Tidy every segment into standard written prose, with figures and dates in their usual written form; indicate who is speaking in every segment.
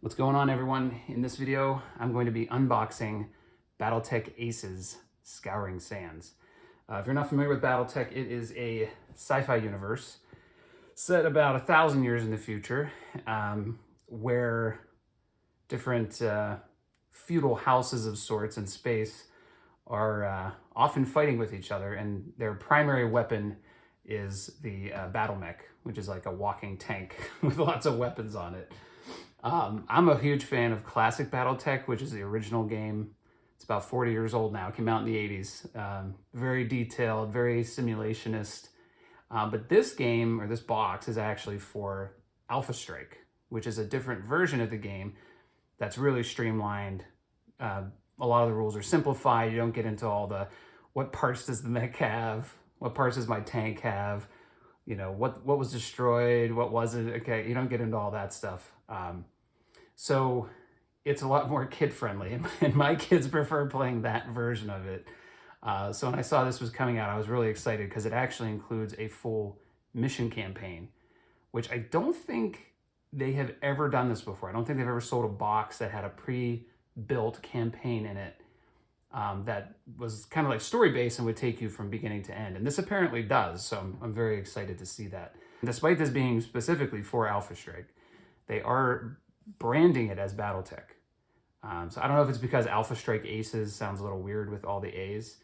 Speaker 1: What's going on, everyone? In this video, I'm going to be unboxing BattleTech Aces Scouring Sands. If you're not familiar with BattleTech, it is a sci-fi universe set about 1,000 years in the future, where different feudal houses of sorts in space are often fighting with each other, and their primary weapon is the battle mech, which is like a walking tank with lots of weapons on it. I'm a huge fan of classic BattleTech, which is the original game. It's about 40 years old now. It came out in the 80s. Very detailed, very simulationist. But this game, or this box, is actually for Alpha Strike, which is a different version of the game that's really streamlined. A lot of the rules are simplified. You don't get into all the, what parts does the mech have? What parts does my tank have? You know, what was destroyed? What wasn't? Okay, you don't get into all that stuff. So it's a lot more kid friendly, and my kids prefer playing that version of it. So when I saw this was coming out, I was really excited because it actually includes a full mission campaign, which I don't think they have ever done this before. I don't think they've ever sold a box that had a pre-built campaign in it that was kind of like story-based and would take you from beginning to end. And this apparently does, so I'm very excited to see that. Despite this being specifically for Alpha Strike, they are branding it as BattleTech. So I don't know if it's because Alpha Strike Aces sounds a little weird with all the A's.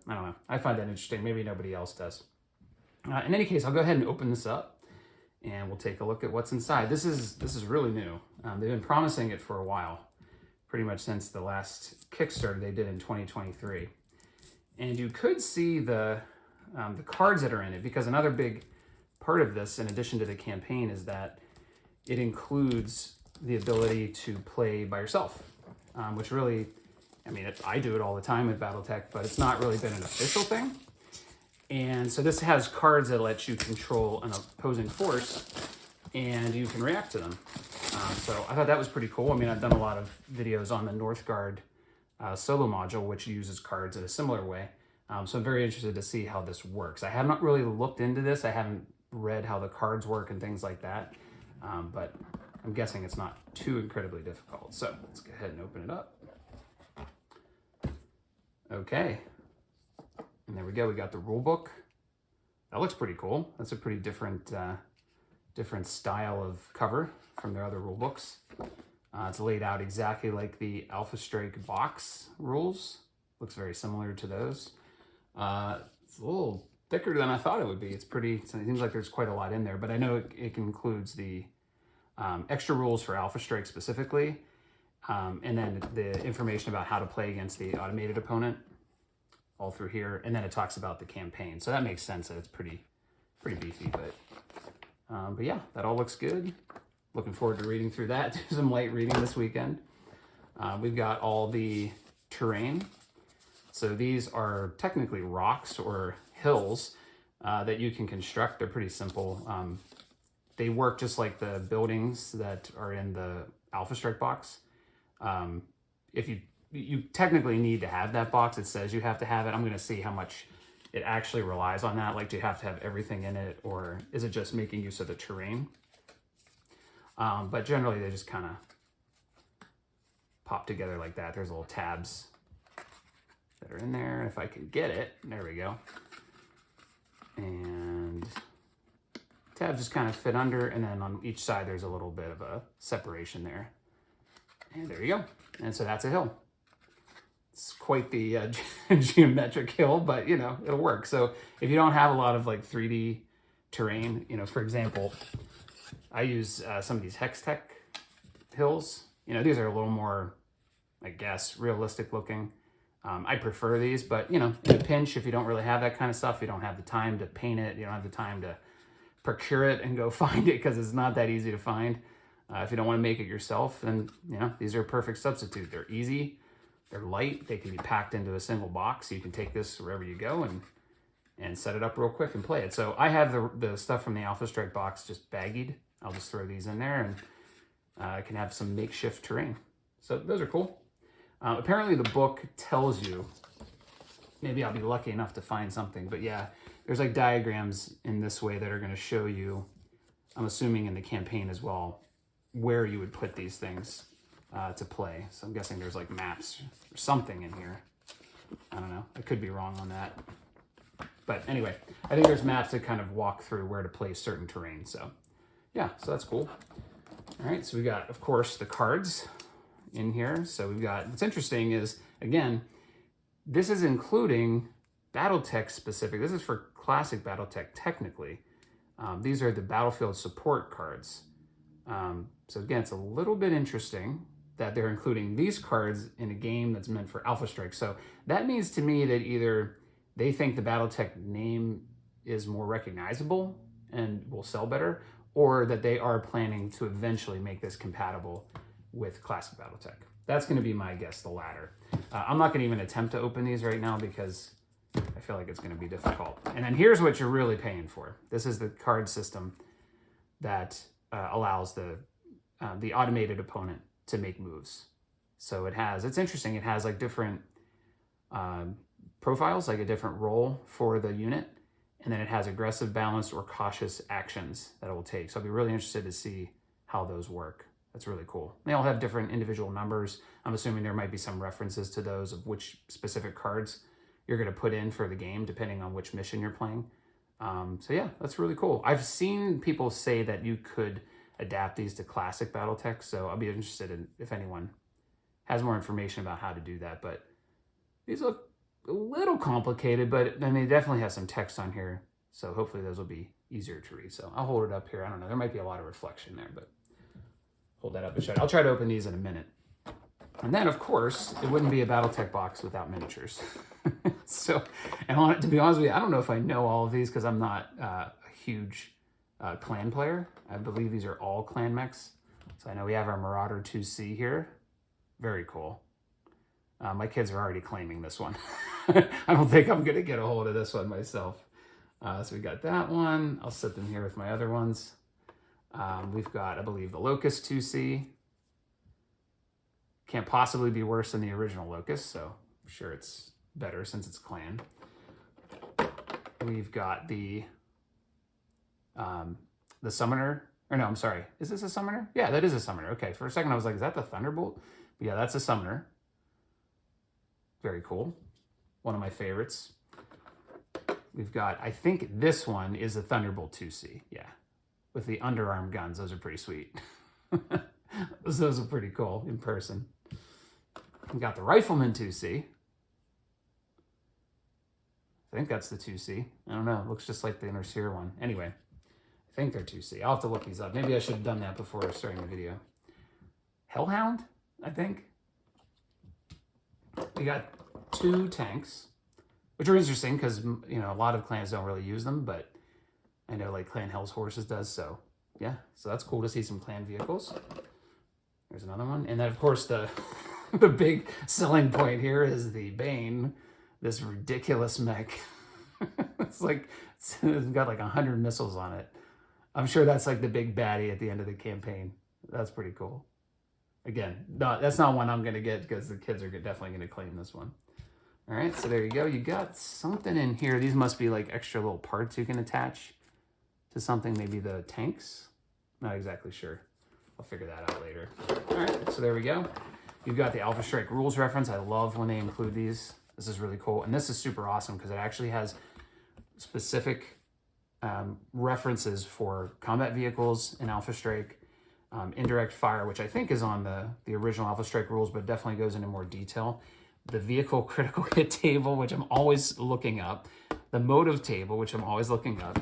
Speaker 1: I don't know. I find that interesting. Maybe nobody else does. In any case, I'll go ahead and open this up, and we'll take a look at what's inside. This is really new. They've been promising it for a while, pretty much since the last Kickstarter they did in 2023. And you could see the cards that are in it, because another big part of this, in addition to the campaign, is that it includes the ability to play by yourself, which really, I mean, I do it all the time with BattleTech, but it's not really been an official thing. And so this has cards that let you control an opposing force, and you can react to them. So I thought that was pretty cool. I mean, I've done a lot of videos on the Northgard solo module, which uses cards in a similar way. So I'm very interested to see how this works. I have not really looked into this. I haven't read how the cards work and things like that. But I'm guessing it's not too incredibly difficult. So let's go ahead and open it up. Okay. And there we go. We got the rule book. That looks pretty cool. That's a pretty different style of cover from their other rule books. It's laid out exactly like the Alpha Strike box rules. Looks very similar to those. It's a little thicker than I thought it would be. It seems like there's quite a lot in there, but I know it includes the extra rules for Alpha Strike specifically, and then the information about how to play against the automated opponent all through here, and then it talks about the campaign. So that makes sense that it's pretty beefy, but yeah, that all looks good. Looking forward to reading through that. Do some light reading this weekend. We've got all the terrain. So these are technically rocks or hills that you can construct. They're pretty simple. They work just like the buildings that are in the Alpha Strike box. If you technically need to have that box, it says you have to have it. I'm going to see how much it actually relies on that. Like, do you have to have everything in it, or is it just making use of the terrain? But generally, they just kind of pop together like that. There's little tabs that are in there. If I can get it, there we go. And tabs just kind of fit under, and then on each side there's a little bit of a separation there. And there you go. And so that's a hill. It's quite the geometric hill, but you know, it'll work. So if you don't have a lot of like 3D terrain, you know, for example, I use some of these Tech hills. You know, these are a little more, I guess, realistic looking. I prefer these, but you know, in a pinch, if you don't really have that kind of stuff, you don't have the time to paint it, you don't have the time to procure it and go find it, because it's not that easy to find. If you don't want to make it yourself, then you know, these are a perfect substitute. They're easy, they're light, they can be packed into a single box. So you can take this wherever you go and set it up real quick and play it. So I have the stuff from the Alpha Strike box just baggied. I'll just throw these in there, and I can have some makeshift terrain. So those are cool. Apparently the book tells you, maybe I'll be lucky enough to find something, but yeah, there's like diagrams in this way that are going to show you, I'm assuming in the campaign as well, where you would put these things to play. So I'm guessing there's like maps or something in here. I don't know. I could be wrong on that. But anyway, I think there's maps that kind of walk through where to place certain terrain. So yeah, so that's cool. All right, so we got, of course, the cards in here. So we've got, what's interesting is, again, this is including BattleTech specific. This is for classic BattleTech technically. These are the battlefield support cards. So again, it's a little bit interesting that they're including these cards in a game that's meant for Alpha Strike. So that means to me that either they think the BattleTech name is more recognizable and will sell better, or that they are planning to eventually make this compatible with classic BattleTech. That's going to be my guess, the latter. I'm not going to even attempt to open these right now because I feel like it's going to be difficult. And then here's what you're really paying for. This is the card system that allows the automated opponent to make moves. So it's interesting. It has like different profiles, like a different role for the unit. And then it has aggressive, balanced, or cautious actions that it will take. So I'll be really interested to see how those work. That's really cool. They all have different individual numbers. I'm assuming there might be some references to those of which specific cards you're going to put in for the game, depending on which mission you're playing. So yeah, that's really cool. I've seen people say that you could adapt these to classic BattleTech, so I'll be interested in if anyone has more information about how to do that. But these look a little complicated, but I mean, they definitely have some text on here, so hopefully those will be easier to read. So I'll hold it up here. I don't know, there might be a lot of reflection there, but hold that up and show it. I'll try to open these in a minute. And then, of course, it wouldn't be a BattleTech box without miniatures. So, and to be honest with you, I don't know if I know all of these because I'm not a huge clan player. I believe these are all clan mechs. So I know we have our Marauder 2C here. Very cool. My kids are already claiming this one. I don't think I'm going to get a hold of this one myself. So we got that one. I'll set them here with my other ones. We've got, I believe, the Locust 2C. Can't possibly be worse than the original Locust, so I'm sure it's better since it's clan. We've got the Summoner, or no, I'm sorry. Is this a Summoner? Yeah, that is a Summoner. Okay, for a second I was like, is that the Thunderbolt? But yeah, that's a Summoner. Very cool. One of my favorites. We've got, I think this one is a Thunderbolt 2C. Yeah, with the underarm guns. Those are pretty sweet. Those are pretty cool in person. We got the Rifleman 2C. I think that's the 2C. I don't know. It looks just like the Inner Seer one. Anyway, I think they're 2C. I'll have to look these up. Maybe I should have done that before starting the video. Hellhound, I think. We got 2 tanks, which are interesting because, you know, a lot of clans don't really use them, but I know like Clan Hell's Horses does, so yeah. So that's cool to see some clan vehicles. There's another one. And then, of course, the big selling point here is the Bane, this ridiculous mech. It's got like 100 missiles on it. I'm sure that's like the big baddie at the end of the campaign. That's pretty cool. Again, no, that's not one I'm going to get because the kids are definitely going to claim this one. All right, so there you go. You got something in here. These must be like extra little parts you can attach to something, maybe the tanks. Not exactly sure. I'll figure that out later. All right, so there we go. You've got the Alpha Strike rules reference. I love when they include these. This is really cool. And this is super awesome because it actually has specific references for combat vehicles in Alpha Strike, indirect fire, which I think is on the original Alpha Strike rules, but definitely goes into more detail. The vehicle critical hit table, which I'm always looking up. The motive table, which I'm always looking up.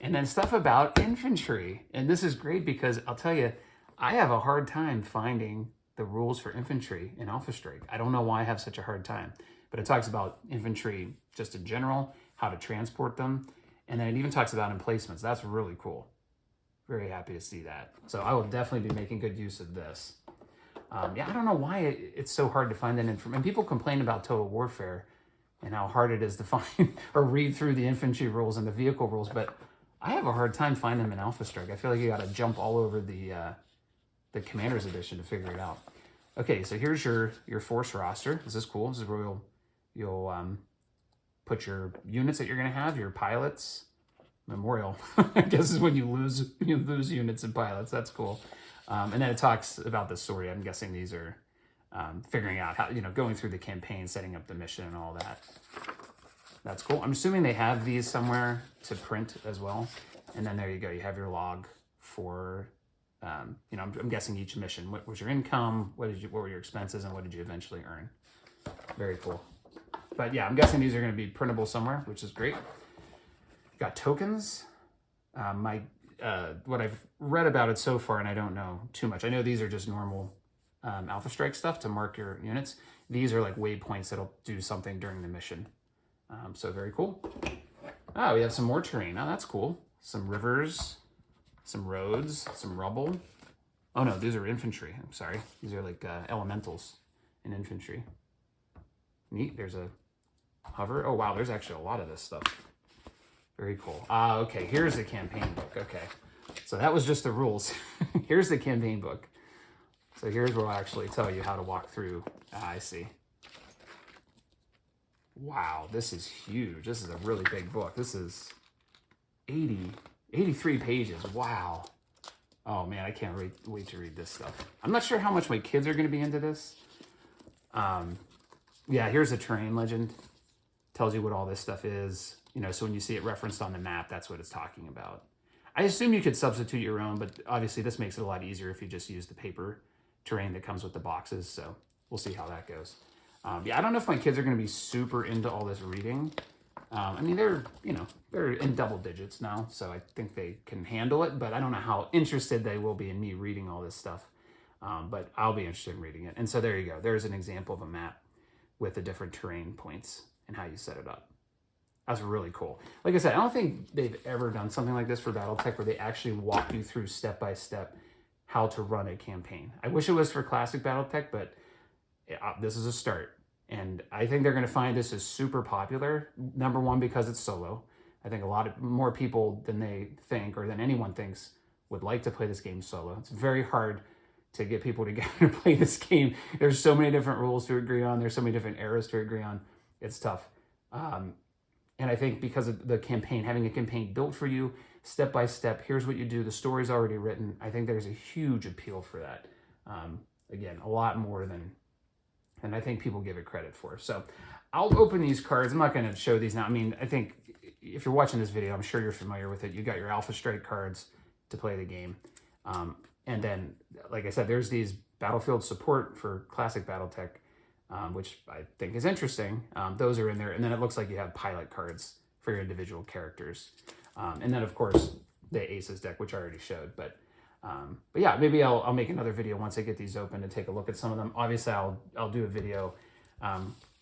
Speaker 1: And then stuff about infantry. And this is great because I'll tell you, I have a hard time finding the rules for infantry in Alpha Strike. I don't know why I have such a hard time, but it talks about infantry just in general, how to transport them. And then it even talks about emplacements. That's really cool. Very happy to see that. So I will definitely be making good use of this. Yeah, I don't know why it's so hard to find that information. And people complain about Total Warfare and how hard it is to find or read through the infantry rules and the vehicle rules, but I have a hard time finding them in Alpha Strike. I feel like you got to jump all over the Commander's Edition to figure it out. Okay, so here's your force roster. This is cool. This is where you'll put your units that you're going to have, your pilots. Memorial, I guess, is when you lose units and pilots. That's cool. And then it talks about the story. I'm guessing these are figuring out how, going through the campaign, setting up the mission and all that. That's cool. I'm assuming they have these somewhere to print as well. And then there you go. You have your log for, I'm guessing each mission. What was your income? What were your expenses? And what did you eventually earn? Very cool. But yeah, I'm guessing these are going to be printable somewhere, which is great. Got tokens. What I've read about it so far, and I don't know too much. I know these are just normal Alpha Strike stuff to mark your units. These are like waypoints that'll do something during the mission. So very cool. Ah, we have some more terrain. Oh, that's cool. Some rivers, some roads, some rubble. Oh no, these are infantry. I'm sorry. These are like elementals in infantry. Neat. There's a hover. Oh wow, there's actually a lot of this stuff. Very cool. Okay, here's the campaign book. Okay, so that was just the rules. Here's the campaign book. So here's where I'll actually tell you how to walk through. I see. Wow, this is huge. This is a really big book. This is 83 pages. Wow. Oh man, I can't wait to read this stuff. I'm not sure how much my kids are going to be into this. Yeah, here's a terrain legend. Tells you what all this stuff is. So when you see it referenced on the map, that's what it's talking about. I assume you could substitute your own, but obviously this makes it a lot easier if you just use the paper terrain that comes with the boxes. So we'll see how that goes. Yeah, I don't know if my kids are going to be super into all this reading. I mean, they're in double digits now, so I think they can handle it, but I don't know how interested they will be in me reading all this stuff. But I'll be interested in reading it. And so there you go. There's an example of a map with the different terrain points and how you set it up. That's really cool. Like I said, I don't think they've ever done something like this for BattleTech where they actually walk you through step-by-step how to run a campaign. I wish it was for classic BattleTech, but this is a start. And I think they're going to find this is super popular. Number one, because it's solo. I think a lot more people than they think or than anyone thinks would like to play this game solo. It's very hard to get people together to play this game. There's so many different rules to agree on. There's so many different eras to agree on. It's tough. And I think because of the campaign, having a campaign built for you, step by step, here's what you do, the story's already written, I think there's a huge appeal for that. Again, a lot more than I think people give it credit for. So I'll open these cards. I'm not going to show these now. I mean, I think if you're watching this video, I'm sure you're familiar with it. You got your Alpha Strike cards to play the game. And then, like I said, there's these battlefield support for classic BattleTech, which I think is interesting. Those are in there. And then it looks like you have pilot cards for your individual characters. And then, of course, the Aces deck, which I already showed. But yeah, maybe I'll make another video once I get these open to take a look at some of them. Obviously, I'll do a video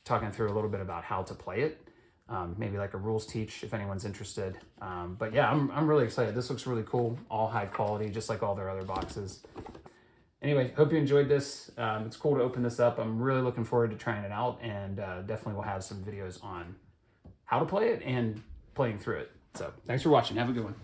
Speaker 1: talking through a little bit about how to play it. Maybe like a rules teach if anyone's interested. But yeah, I'm really excited. This looks really cool. All high quality, just like all their other boxes. Anyway, hope you enjoyed this. It's cool to open this up. I'm really looking forward to trying it out, and definitely will have some videos on how to play it and playing through it. So thanks for watching. Have a good one.